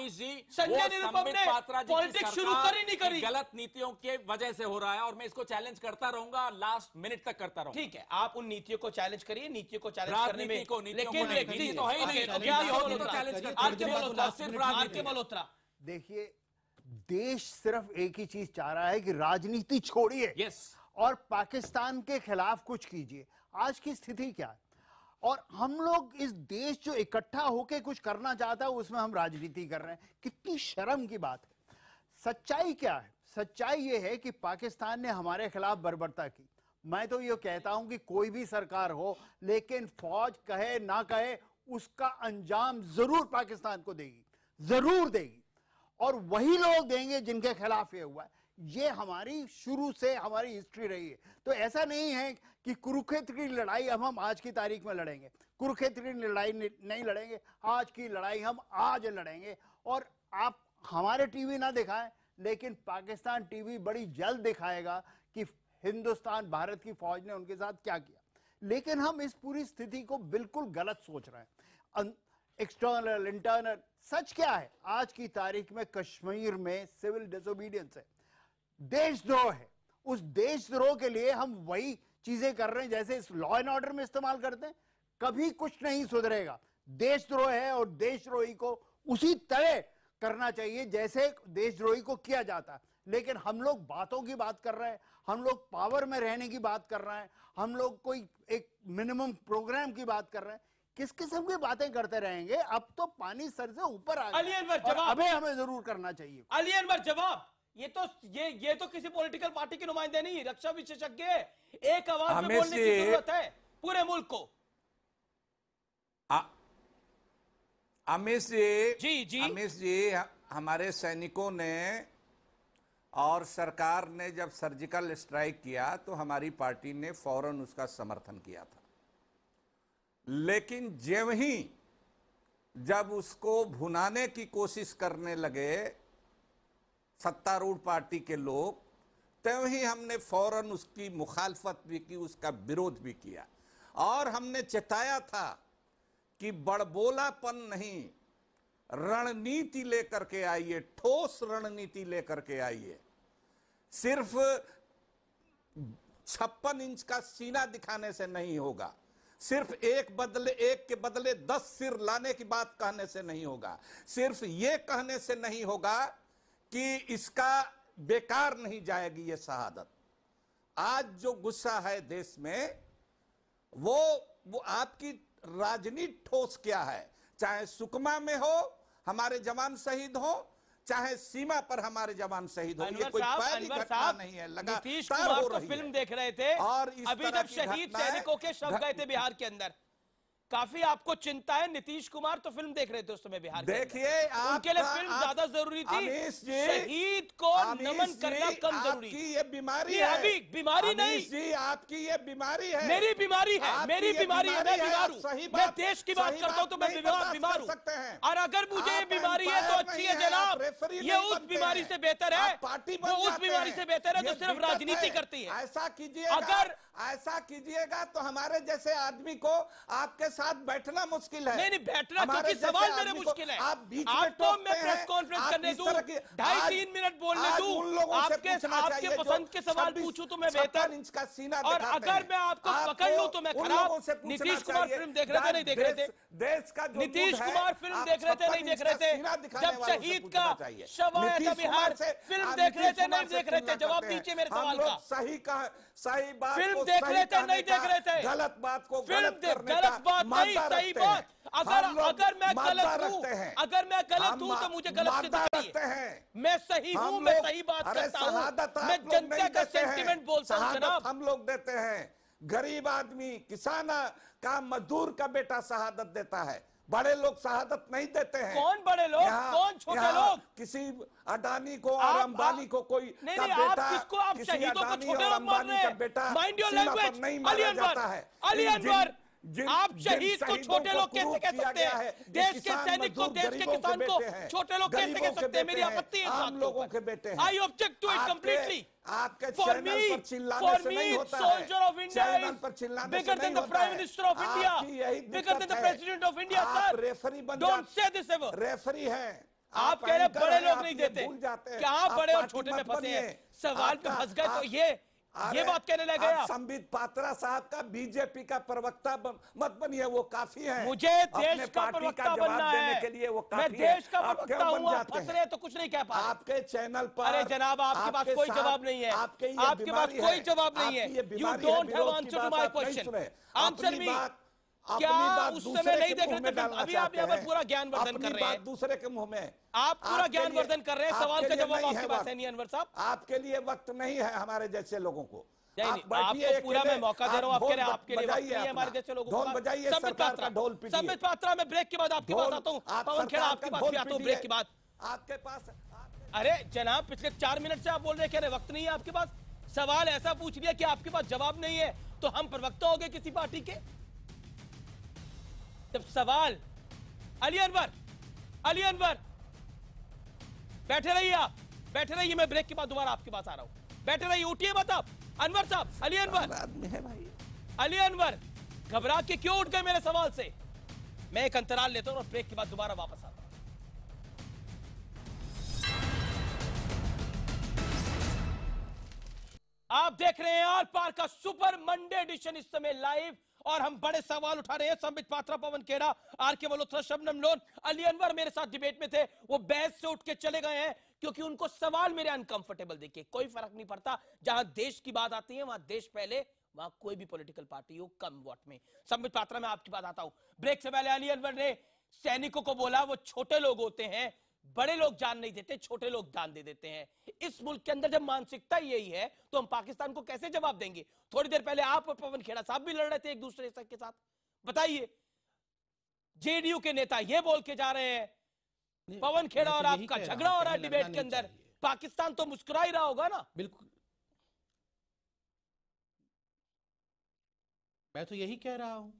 संजय निरुपम ने पॉलिटिक्स शुरू करी नहीं करी? गलत नीतियों के वजह से हो रहा है और मैं इसको चैलेंज करता रहूंगा, लास्ट मिनट तक करता रहूंगा। ठीक है, आप उन नीतियों को चैलेंज करिए, नीतियों को चैलेंज करने में, नीतियों को लेकिन तो है ही नहीं, नीति होगी तो चैलेंज करते आर के मल्होत्रा, सिर्फ आर के मल्होत्रा। देखिए, देश सिर्फ एक ही चीज चाह रहा है कि राजनीति छोड़िए और पाकिस्तान के खिलाफ कुछ कीजिए। आज की स्थिति क्या है? और हम लोग इस देश जो इकट्ठा होकर कुछ करना चाहता है उसमें हम राजनीति कर रहे हैं। कितनी शर्म की बात है। सच्चाई क्या है? सच्चाई ये है कि पाकिस्तान ने हमारे खिलाफ बर्बरता की। मैं तो ये कहता हूं कि कोई भी सरकार हो, लेकिन फौज कहे ना कहे उसका अंजाम जरूर पाकिस्तान को देगी, जरूर देगी, और वही लोग देंगे जिनके खिलाफ ये हुआ है। ये हमारी शुरू से हमारी हिस्ट्री रही है। तो ऐसा नहीं है कि कुरुक्षेत्र की लड़ाई अब हम आज की तारीख में लड़ेंगे। कुरुक्षेत्र की लड़ाई नहीं लड़ेंगे, आज की लड़ाई हम आज लड़ेंगे। और आप हमारे टीवी ना दिखाएं, लेकिन पाकिस्तान टीवी बड़ी जल्द दिखाएगा कि हिंदुस्तान, भारत की फौज ने उनके साथ क्या किया। लेकिन हम इस पूरी स्थिति को बिल्कुल गलत सोच रहे हैं। एक्सटर्नल, इंटरनल, सच क्या है? आज की तारीख में कश्मीर में सिविल डिसोबीडियंस है, देशद्रोह है। उस देशद्रोह के लिए हम वही चीजें कर रहे हैं जैसे इस लॉ एंड ऑर्डर में इस्तेमाल करते हैं। कभी कुछ नहीं सुधरेगा। देशद्रोह है और देशद्रोही को उसी तरह करना चाहिए जैसे देशद्रोही को किया जाता है। लेकिन हम लोग बातों की बात कर रहे हैं, हम लोग पावर में रहने की बात कर रहे हैं, हम लोग कोई एक मिनिमम प्रोग्राम की बात कर रहे हैं। किस किस्म की बातें करते रहेंगे? अब तो पानी सर से ऊपर आ गया और अबे हमें जरूर करना चाहिए। अली अनवर जवाब, ये तो किसी पॉलिटिकल पार्टी के नुमाइंदे नहीं, रक्षा विशेषज्ञ एक आवाज में बोलने की जरूरत है पूरे मुल्क को। अमीश जी, हमारे सैनिकों ने और सरकार ने जब सर्जिकल स्ट्राइक किया तो हमारी पार्टी ने फौरन उसका समर्थन किया था। लेकिन जब उसको भुनाने की कोशिश करने लगे सत्तारूढ़ पार्टी के लोग, तभी हमने फौरन उसकी मुखालफत भी की, उसका विरोध भी किया और हमने चेताया था कि बड़बोलापन नहीं, रणनीति लेकर के आइए, ठोस रणनीति लेकर के आइए। सिर्फ 56 इंच का सीना दिखाने से नहीं होगा, सिर्फ एक के बदले 10 सिर लाने की बात कहने से नहीं होगा, सिर्फ ये कहने से नहीं होगा कि इसका बेकार नहीं जाएगी ये शहादत। आज जो गुस्सा है देश में वो आपकी राजनीति ठोस क्या है, चाहे सुकमा में हो हमारे जवान शहीद हो, चाहे सीमा पर हमारे जवान शहीद हो, ये कोई पहली घटना नहीं है, नीतीश कुमार तो फिल्म देख रहे थे और अभी जब शहीद सैनिकों के शव गए थे बिहार के अंदर, काफी आपको चिंता है। नीतीश कुमार तो फिल्म देख रहे थे उस समय बिहार के अंदर। देखिए उनके लिए फिल्म ज्यादा जरूरी थी, शहीद को नमन करना कम जरूरी। आपकी ये बीमारी है, अभी बीमारी नहीं जी, आपकी ये बीमारी है, मेरी बीमारी है, मेरी बीमारी है, मैं बीमार हूँ, मैं देश की बात करता हूँ तो मैं बीमार हूँ, और अगर मुझे ये बीमारी है तो अच्छी है जनाब, ये उस बीमारी से बेहतर है, वो उस बीमारी से बेहतर है जो सिर्फ राजनीति करती है। ऐसा कीजिएगा, अगर ऐसा कीजिएगा तो हमारे जैसे आदमी को आपके साथ बैठना मुश्किल है। नहीं बैठना, क्योंकि सवाल मेरे मुश्किल है। आपको मैं प्रेस कॉन्फ्रेंस करने दूं, 2.5-3 मिनट बोलने दूं, आपके पसंद के सवाल पूछूं तो मैं बेहतर, इंच का सीना और अगर मैं आपको पकड़ लूं तो मैं खराब। नीतीश कुमार फिल्म देख रहे थे नहीं देख रहे थे? देश का नीतीश कुमार फिल्म देख रहे थे नहीं देख रहे थे? जब शहीद का शव आया था बिहार, फिल्म देख रहे थे नहीं देख रहे थे? जवाब दीजिए मेरे सवाल का। सही बात फिल्म देख रहे थे नहीं देख रहे थे? गलत बात को गलत बात नहीं, सही बात। अगर मैं गलत हूँ, अगर मैं गलत हूँ तो मुझे गलत सिद्ध करिए। मैं सही हूँ, मैं सही बात करता हूँ, मैं जनता का सेंटिमेंट बोलता हूँ जनाब। हम लोग देते हैं, गरीब आदमी, किसान का, मजदूर का बेटा शहादत देता है, बड़े लोग शहादत नहीं देते हैं। कौन बड़े लोग, कौन छोटे लोग? किसी अडानी को और अंबानी को कोई नहीं, आप किसको, आप शहीदों को छोटे लोग मान रहे हैं? Mind your language. Ali Anwar, आप शहीद को छोटे लोग कैसे कह सकते हैं? देश के सैनिक को, देश के किसान को छोटे लोग कैसे कह सकते हैं? मेरी आपत्ति है। आम लोगों के बेटे हैं। I object to it completely. आपके चैनल पर चिल्लाने से नहीं होता है। soldier of India is bigger than the Prime Minister of India, bigger than the President of India, sir. Referee बन Don't say this ever. Referee हैं। आप कह रहे बड़े लोग नहीं देते, क्या बड़े और छोटे में फंसे हैं? सवाल पे फंस गए तो ये बात कहने लग गया। संबित पात्रा साहब का बीजेपी का प्रवक्ता मत बनिए, वो काफी है। मुझे देश का प्रवक्ता बनना है, के लिए वो काफी मैं देश का प्रवक्ता हूँ। आप फंस रहे तो कुछ नहीं कह पा। आपके चैनल पर, अरे जनाब आपके पास कोई जवाब नहीं है, आपके पास कोई जवाब नहीं है। You don't have answer to my question. Answer me. क्या उस समय नहीं देख रहे थे? अभी आप यहाँ पर पूरा ज्ञानवर्धन कर रहे हैं, दूसरे के मुंह में आप पूरा ज्ञानवर्धन कर रहे हैं। सवाल का जवाब आपके पास है नहीं अनवर साहब? आपके लिए वक्त नहीं है हमारे जैसे लोगों को। आपको पूरा मैं मौका दे रहा हूँ, आपके लिए वक्त नहीं है हमारे जैसे लोगों को। संबित पात्रा, मैं ब्रेक के बाद आपके पास आता हूँ। पवन खेड़ा आपके पास भी आता हूँ ब्रेक के बाद। आपके पास, अरे जनाब पिछले 4 मिनट से आप बोल रहे हैं वक्त नहीं है आपके पास। सवाल ऐसा पूछ लिया कि आपके पास जवाब नहीं है, तो हम प्रवक्ता हो गए किसी पार्टी के? जब सवाल अली अनवर बैठे रहिए, आप बैठे रहिए, मैं ब्रेक के बाद दोबारा आपके पास आ रहा हूं। बैठे रहिए, उठिए मत आप। अनवर साहब, अली अनवर घबरा के क्यों उठ गए मेरे सवाल से? मैं एक अंतराल लेता हूं और ब्रेक के बाद दोबारा वापस आता हूं। आप देख रहे हैं आर पार का सुपर मंडे एडिशन इस समय लाइव, और हम बड़े सवाल उठा रहे हैं। संबित पात्रा, पवन खेड़ा, आर.के. मल्होत्रा, शबनम लोन, अली अनवर मेरे साथ डिबेट में थे, वो बहस से उठ के चले गए हैं क्योंकि उनको सवाल मेरे अनकंफर्टेबल दिखे। कोई फर्क नहीं पड़ता, जहां देश की बात आती है वहां देश पहले, वहां कोई भी पॉलिटिकल पार्टी हो कम वोट में। संबित पात्रा, मैं आपकी बात आता हूं। ब्रेक से पहले अली अनवर ने सैनिकों को बोला वो छोटे लोग होते हैं, बड़े लोग जान नहीं देते, छोटे लोग दान दे देते हैं। इस मुल्क के अंदर जब मानसिकता यही है तो हम पाकिस्तान को कैसे जवाब देंगे? थोड़ी देर पहले आप और पवन खेड़ा साहब भी लड़ रहे थे एक दूसरे के साथ। बताइए, जेडीयू के नेता ये बोल के जा रहे हैं, पवन खेड़ा और आपका झगड़ा हो रहा है डिबेट के अंदर, पाकिस्तान तो मुस्कुरा ही रहा होगा ना? बिल्कुल, मैं तो यही कह रहा हूं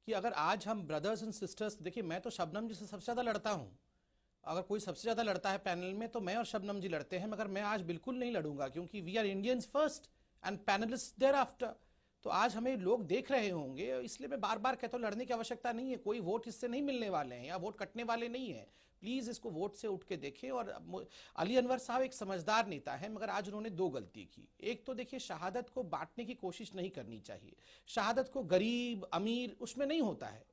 कि अगर आज हम ब्रदर्स एंड सिस्टर्स, देखिए मैं तो शबनम जी से सबसे ज्यादा लड़ता हूं। अगर कोई सबसे ज्यादा लड़ता है पैनल में तो मैं और शबनम जी लड़ते हैं, मगर मैं आज बिल्कुल नहीं लड़ूंगा क्योंकि we are Indians first and panelist thereafter. तो आज हमें लोग देख रहे होंगे, इसलिए मैं बार बार कहता हूं लड़ने की आवश्यकता नहीं है। कोई वोट इससे नहीं मिलने वाले हैं या वोट कटने वाले नहीं है। प्लीज इसको वोट से उठ के देखें। और अली अनवर साहब एक समझदार नेता है, मगर आज उन्होंने दो गलती की। एक तो देखिए, शहादत को बांटने की कोशिश नहीं करनी चाहिए। शहादत को गरीब अमीर उसमें नहीं होता है।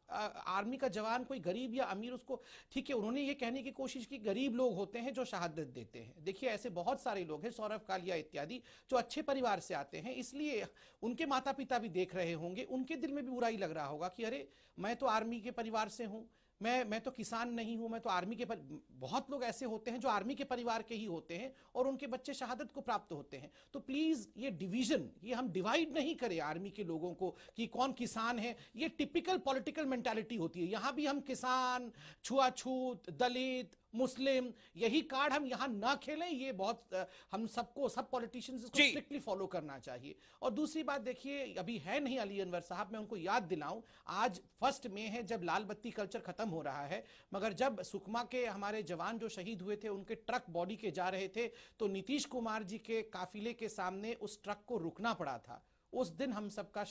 आर्मी का जवान कोई गरीब या अमीर उसको, ठीक है, उन्होंने ये कहने की कोशिश की गरीब लोग होते हैं जो शहादत देते हैं। देखिए ऐसे बहुत सारे लोग हैं, सौरभ कालिया इत्यादि, जो अच्छे परिवार से आते हैं, इसलिए उनके माता पिता भी देख रहे होंगे, उनके दिल में भी बुराई लग रहा होगा कि अरे मैं तो आर्मी के परिवार से हूं, मैं तो किसान नहीं हूं, मैं तो आर्मी के बहुत लोग ऐसे होते हैं जो आर्मी के परिवार के ही होते हैं और उनके बच्चे शहादत को प्राप्त होते हैं। तो प्लीज ये डिवीजन, ये हम डिवाइड नहीं करें आर्मी के लोगों को कि कौन किसान है। ये टिपिकल पॉलिटिकल मेंटालिटी होती है। यहां भी हम किसान, छुआछूत, दलित, मुस्लिम, यही कार्ड हम यहां ना खेलें। ये बहुत हम सबको, सब पॉलिटिशियंस इसको स्ट्रिक्टली फॉलो करना चाहिए। और दूसरी बात देखिए, अभी है नहीं अली अनवर साहब, मैं उनको याद दिलाऊं, आज 1 मई है जब लाल बत्ती कल्चर खत्म हो रहा है, मगर जब सुकमा के हमारे जवान जो शहीद हुए थे उनके ट्रक बॉडी के जा रहे थे तो नीतीश कुमार जी के काफिले के सामने उस ट्रक को रुकना पड़ा था। उस दिन हम सबका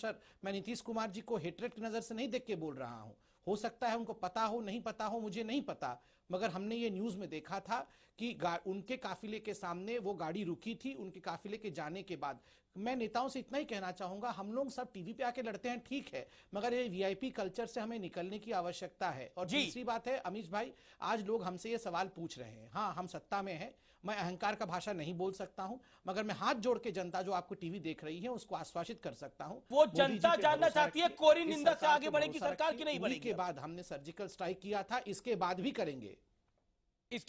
मैं नीतीश कुमार जी को हेट्रेट की नजर से नहीं देख के बोल रहा हूं, हो सकता है उनको पता हो, नहीं पता हो, मुझे नहीं पता, मगर हमने ये न्यूज में देखा था कि उनके काफिले के सामने वो गाड़ी रुकी थी। उनके काफिले के जाने के बाद मैं नेताओं से इतना ही कहना चाहूंगा, हम लोग सब टीवी पे आके लड़ते हैं, ठीक है, मगर ये वीआईपी कल्चर से हमें निकलने की आवश्यकता है। और दूसरी बात है अमीश भाई, आज लोग हमसे ये सवाल पूछ रहे हैं, हाँ हम सत्ता में हैं, मैं अहंकार का भाषा नहीं बोल सकता हूं, मगर मैं हाथ जोड़ के जनता जो आपको टीवी देख रही है उसको आश्वासित कर सकता हूं। वो जनता जानना चाहती है कोरी निंदा से आगे बढ़ेगी सरकार की नहीं बढ़ेगी। के बाद हमने सर्जिकल स्ट्राइक किया था, इसके बाद भी करेंगे।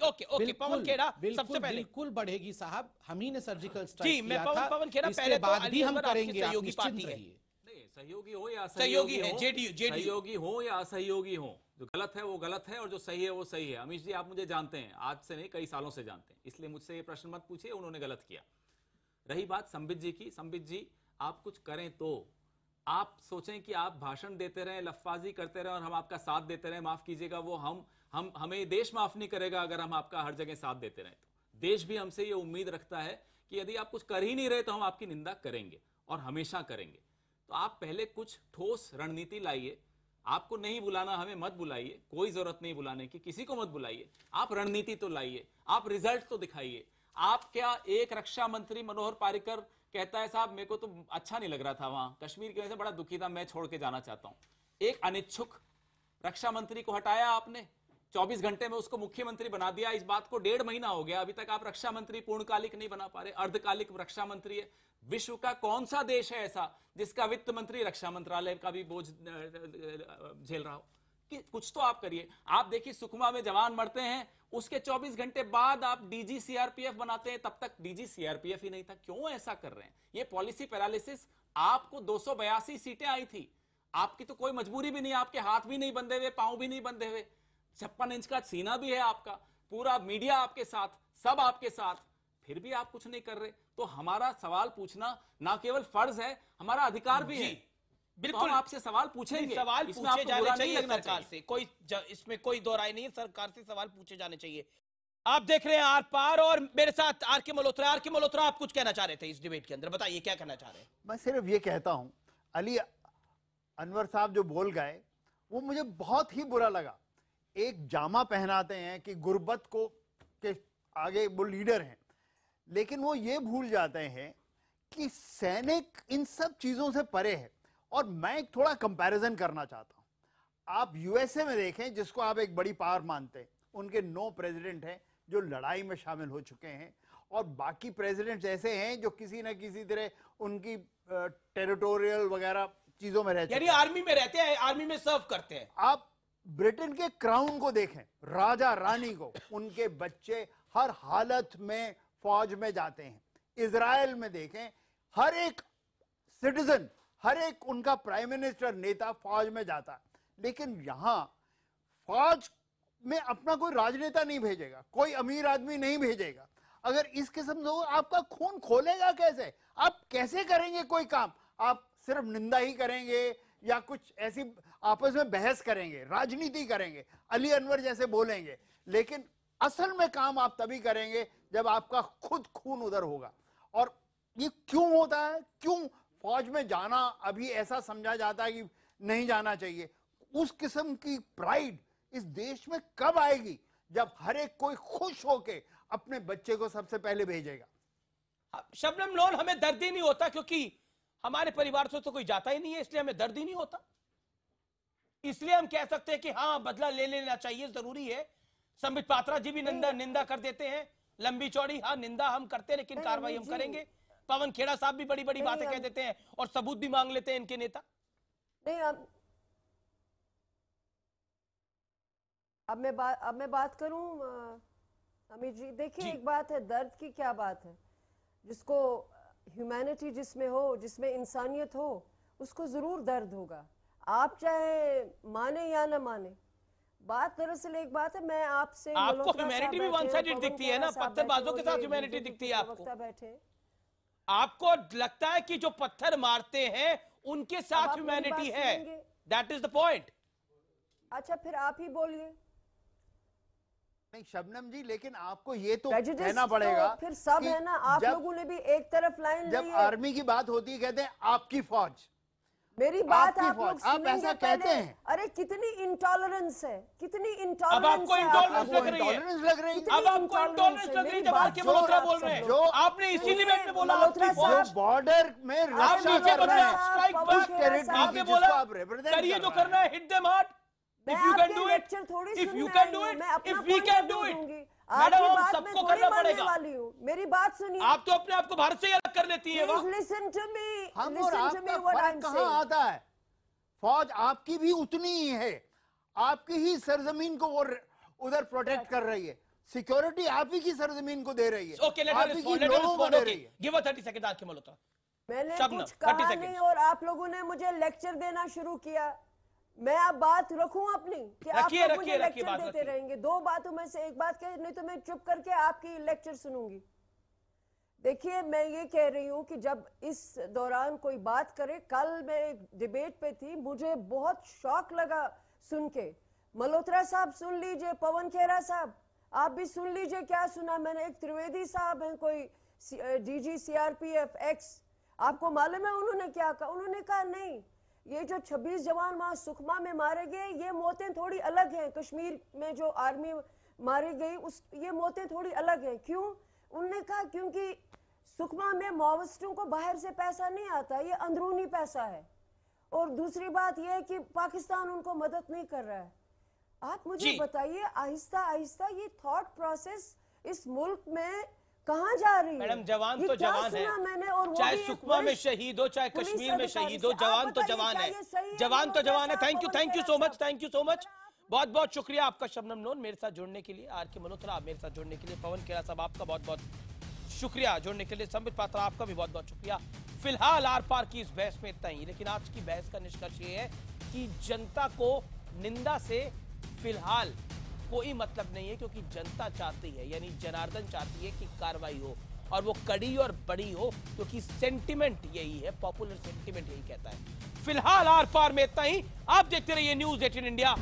ओके पवन खेड़ा सबसे पहले बिल्कुल बढ़ेगी साहब, हम ही ने सर्जिकल स्ट्राइक जी, मैं पवन खेड़ा पहले तो बाद भी हम करेंगे, सहयोगी पार्टी है। नहीं, सहयोगी हो या सहयोगी है, जेडीयू सहयोगी हो या असहयोगी हो, जो गलत है वो गलत है और जो सही है वो सही है। अमीश जी, आप मुझे जानते हैं, आज से नहीं कई सालों से जानते हैं, इसलिए मुझसे ये प्रश्न मत पूछिए उन्होंने गलत किया। रही बात संबित जी की, संबित जी आप कुछ करें तो आप सोचें कि आप भाषण देते रहें, लफ्फाजी करते रहें और हम आपका साथ देते रहें, माफ कीजिएगा, वो हमें देश माफ नहीं करेगा अगर हम आपका हर जगह साथ देते रहें। तो देश भी हमसे ये उम्मीद रखता है कि यदि आप कुछ कर ही नहीं रहे तो हम आपकी निंदा करेंगे और हमेशा करेंगे। तो आप पहले कुछ ठोस रणनीति लाइए। आपको नहीं बुलाना, हमें मत बुलाइए, कोई जरूरत नहीं बुलाने की, किसी को मत बुलाइए, आप रणनीति तो लाइए, आप रिजल्ट तो दिखाइए। आप क्या, एक रक्षा मंत्री मनोहर पारिकर कहता है साहब मेरे को तो अच्छा नहीं लग रहा था, वहां कश्मीर की वजह से बड़ा दुखी था, मैं छोड़ के जाना चाहता हूं। एक अनिच्छुक रक्षा मंत्री को हटाया आपने, 24 घंटे में उसको मुख्यमंत्री बना दिया। इस बात को 1.5 महीना हो गया, अभी तक आप रक्षा मंत्री पूर्णकालिक नहीं बना पा रहे, अर्धकालिक रक्षा मंत्री है। विश्व का कौन सा देश है ऐसा जिसका वित्त मंत्री रक्षा मंत्रालय का भी बोझ झेल रहा हो? कि कुछ तो आप करिए। आप देखिए सुकमा में जवान मरते हैं, उसके 24 घंटे बाद आप डीजी सीआरपीएफ बनाते हैं, तब तक डीजी सीआरपीएफ ही नहीं था। क्यों ऐसा कर रहे हैं? ये पॉलिसी पैरालिसिस। आपको 282 सीटें आई थी, आपकी तो कोई मजबूरी भी नहीं, आपके हाथ भी नहीं बंधे हुए, पांव भी नहीं बंधे हुए, 56 इंच का सीना भी है आपका, पूरा मीडिया आपके साथ, सब आपके साथ, फिर भी आप कुछ नहीं कर रहे। तो हमारा सवाल पूछना ना केवल फर्ज है, हमारा अधिकार भी है। बिल्कुल, तो आपसे सवाल पूछेंगे, सवाल पूछे जाने चाहिए सरकार से, कोई इसमें कोई दो राय नहीं है, सरकार से सवाल पूछे जाने चाहिए। आप देख रहे हैं आर पार और मेरे साथ आर.के. मल्होत्रा। आर.के. मल्होत्रा, आप कुछ कहना चाह रहे थे इस डिबेट के अंदर, बताइए क्या कहना चाह रहे हैं? मैं सिर्फ ये कहता हूं, अली अनवर साहब जो बोल गए वो मुझे बहुत ही बुरा लगा। एक जामा पहनाते हैं कि गुर्बत को के आगे वो लीडर हैं, लेकिन वो ये भूल जाते हैं कि सैनिक इन सब चीजों से परे है। और मैं एक थोड़ा कंपैरिजन करना चाहता हूं। आप यूएसए में देखें, जिसको आप एक बड़ी पावर मानते हैं, उनके 9 प्रेसिडेंट हैं जो लड़ाई में शामिल हो चुके हैं, और बाकी प्रेसिडेंट्स ऐसे हैं जो किसी न किसी तरह उनकी टेरिटोरियल वगैरह चीजों में रहते हैं, यानी आर्मी में रहते हैं, आर्मी में सर्व करते हैं। आप ब्रिटेन के क्राउन को देखें, राजा रानी को, उनके बच्चे हर हालत में फौज में जाते हैं। इजराइल में देखें, हर एक सिटीजन, हर एक उनका प्राइम मिनिस्टर, नेता फौज में जाता है। लेकिन यहां फौज में अपना कोई राजनेता नहीं भेजेगा, कोई अमीर आदमी नहीं भेजेगा। अगर इस किस्म से आपका खून खोलेगा कैसे? आप कैसे करेंगे कोई काम? आप सिर्फ निंदा ही करेंगे या कुछ ऐसी आपस में बहस करेंगे, राजनीति करेंगे, अली अनवर जैसे बोलेंगे, लेकिन असल में काम आप तभी करेंगे जब आपका खुद खून उधर होगा। और ये क्यों होता है? क्यों फौज में जाना अभी ऐसा समझा जाता है कि नहीं जाना चाहिए? उस किस्म की प्राइड इस देश में कब आएगी जब हर एक कोई खुश होके अपने बच्चे को सबसे पहले भेजेगा। शबनम लोन, हमें दर्द ही नहीं होता क्योंकि हमारे परिवार से तो कोई जाता ही नहीं है, इसलिए हमें दर्द ही नहीं होता। इसलिए हम कह सकते हैं कि हाँ, बदला ले लेना चाहिए, जरूरी है। संबित पात्रा जी भी निंदा कर देते हैं, लंबी चौड़ी। हाँ, निंदा हम करते हैं, लेकिन कार्रवाई हम करेंगे। पवन खेड़ा साहब भी बड़ी बड़ी बातें कह देते हैं और सबूत भी मांग लेते हैं इनके नेता। नहीं, अब मैं बात करूं अमित जी। देखिए, एक बात है, दर्द की क्या बात है। जिसको ह्यूमैनिटी जिसमें हो, जिसमें इंसानियत हो, उसको जरूर दर्द होगा, आप चाहे माने या ना माने। बात दरअसल एक बात है, मैं आपसे, आपको ह्यूमैनिटी भी वन साइडेड दिखती है ना, पत्थरबाजों के साथ ह्यूमैनिटी दिखती है आपको। बैठे, आपको लगता है कि जो पत्थर मारते हैं उनके साथ ह्यूमैनिटी है, दैट इज द पॉइंट। अच्छा, फिर आप ही बोलिए। नहीं शबनम जी, लेकिन आपको ये तो कहना पड़ेगा, तो फिर सब है ना, आप लोगों ने भी एक तरफ लाइन जब आर्मी की बात होती है कहते हैं आपकी फौज, मेरी बात आप लोग आप ऐसा कहते हैं। अरे कितनी इंटॉलरेंस है, कितनी इंटॉलरेंस। अब आपको इंटॉलरेंस लग रही है, अब आपको इंटॉलरेंस लग रही है जब आर के मल्होत्रा बोल रहे हैं। जो आपने इसी डिबेट में बोला, बॉर्डर में आपने बोला करिए जो करना है, hit them hard. If you can do it, if you can do it, if we can do it, madam हम सबको करना पड़ेगा। मेरी बात सुनिए। आप तो अपने आप को भारत से अलग कर लेती है। Listen to me. हम और आपका फर्क कहाँ आता है? फौज आपकी भी उतनी ही है, आपकी ही सरजमीन को वो उधर प्रोटेक्ट कर रही है, सिक्योरिटी आप ही की सरजमीन को दे रही है। Okay, let us respond. Okay, give us 30 seconds आके मल्होत्रा। मैंने कुछ कहा नहीं और आप लोगों ने मुझे लेक्चर देना शुरू किया। मैं अब बात रखूं अपनी कि आप लोग मुझे लेक्चर देते रहेंगे। दो बातों में से एक बात कहे, नहीं तो मैं चुप करके आपकी लेक्चर सुनूंगी। देखिए, मैं ये कह रही हूं कि जब इस दौरान कोई बात करे, कल मैं एक डिबेट पे थी, मुझे बहुत शौक लगा सुन के। मल्होत्रा साहब सुन लीजिए, पवन खेड़ा साहब आप भी सुन लीजिए क्या सुना मैंने। एक त्रिवेदी साहब हैं, कोई DG CRPF X, आपको मालूम है उन्होंने क्या कहा? उन्होंने कहा नहीं, ये जो 26 जवान वहां सुकमा में मारे गए, ये मौतें थोड़ी अलग हैं। कश्मीर में जो आर्मी मारी गई, ये मौतें थोड़ी अलग हैं। क्यों? उन्होंने कहा क्योंकि सुकमा में माओवादियों को बाहर से पैसा नहीं आता, ये अंदरूनी पैसा है। और दूसरी बात यह है कि पाकिस्तान उनको मदद नहीं कर रहा है। आप मुझे बताइए, आहिस्ता आहिस्ता ये थॉट प्रोसेस इस मुल्क में कहाँ जा रही है? मैडम, जवान तो जवान है, चाहे सुकमा में शहीद हो, चाहे कश्मीर में शहीद हो, जवान तो जवान है, जवान तो जवान है। Thank you so much, thank you so much, बहुत बहुत शुक्रिया आपका शबनम लोन मेरे साथ जुड़ने के लिए। आर के मल्होत्रा आप मेरे साथ जुड़ने के लिए, पवन खेड़ा साहब आपका बहुत बहुत शुक्रिया जुड़ने के लिए, संबित पात्रा आपका भी बहुत बहुत शुक्रिया। फिलहाल आर पार की इस बहस में इतना ही, लेकिन आज की बहस का निष्कर्ष ये है कि जनता को निंदा से फिलहाल कोई मतलब नहीं है, क्योंकि जनता चाहती है, यानी जनार्दन चाहती है कि कार्रवाई हो और वो कड़ी और बड़ी हो, क्योंकि सेंटिमेंट यही है, पॉपुलर सेंटिमेंट यही कहता है। फिलहाल आर पार में इतना ही। आप देखते रहिए न्यूज़ 18 इंडिया।